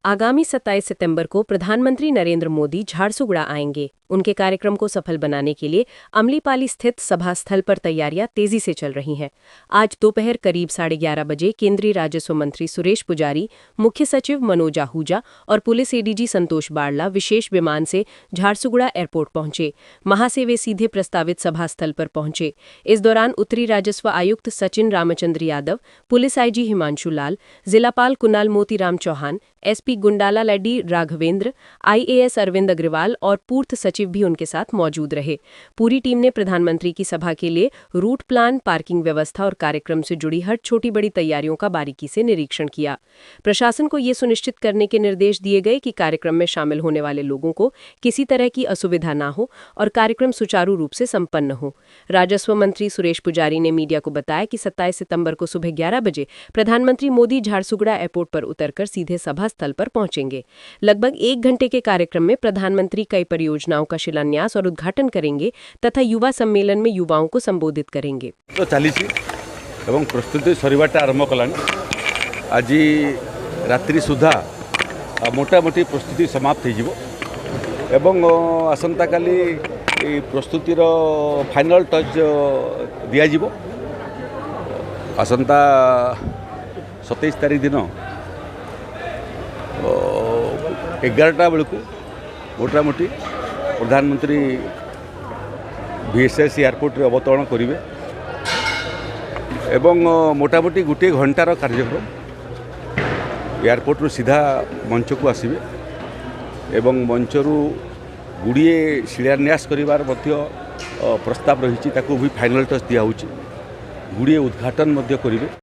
आगामी 27 सितंबर को प्रधानमंत्री नरेंद्र मोदी झारसुगुड़ा आएंगे। उनके कार्यक्रम को सफल बनाने के लिए अमलीपाली स्थित सभा स्थल पर तैयारियां तेजी से चल रही हैं। आज दोपहर करीब 11:30 बजे केंद्रीय राजस्व मंत्री सुरेश पुजारी, मुख्य सचिव मनोज आहूजा और पुलिस एडीजी संतोष बारला विशेष विमान से झारसुगुड़ा एयरपोर्ट पहुंचे। वहां से वे सीधे प्रस्तावित सभा स्थल पर पहुंचे। इस दौरान उत्तरी राजस्व आयुक्त सचिन रामचंद्र यादव, पुलिस आईजी हिमांशु लाल, जिलापाल कुणाल मोतीराम चौहान, एसपी गुंडाला लड्डी राघवेंद्र, आईएएस अरविंद अग्रवाल और पूर्त सचिव भी उनके साथ मौजूद रहे। पूरी टीम ने प्रधानमंत्री की सभा के लिए रूट प्लान, पार्किंग व्यवस्था और कार्यक्रम से जुड़ी हर छोटी बड़ी तैयारियों का बारीकी से निरीक्षण किया। प्रशासन को ये सुनिश्चित करने के निर्देश दिए गए कि कार्यक्रम में शामिल होने वाले लोगों को किसी तरह की असुविधा न हो और कार्यक्रम सुचारू रूप से संपन्न हो। राजस्व मंत्री सुरेश पुजारी ने मीडिया को बताया कि 27 सितंबर को सुबह 11 बजे प्रधानमंत्री मोदी झारसुगुड़ा एयरपोर्ट पर उतरकर सीधे सभा स्थल पर पहुंचेंगे। लगभग 1 घंटे के कार्यक्रम में प्रधानमंत्री कई परियोजनाओं का शिलान्यास और उद्घाटन करेंगे तथा युवा सम्मेलन में युवाओं को संबोधित करेंगे। तो चली प्रस्तुति सरीवाटा आरंभ कलानी। आज रात्रि सुधा मोटामोटी प्रस्तुति समाप्त हो आसंता काली प्रस्तुतिर फाइनल टच दिया। आसंता 27 तारीख दिन 11टा बेलू मोटामोटी प्रधानमंत्री VSS एयरपोर्ट अवतरण करेंगे एवं मोटामोटी गोटे घंटार कार्यक्रम एयरपोर्ट रू सीधा मंच को आसवे एवं मंचरू गुड़िए शिलान्यास करिवार प्रस्ताव रही भी फाइनल टच दिया गुड़िए उद्घाटन करेंगे।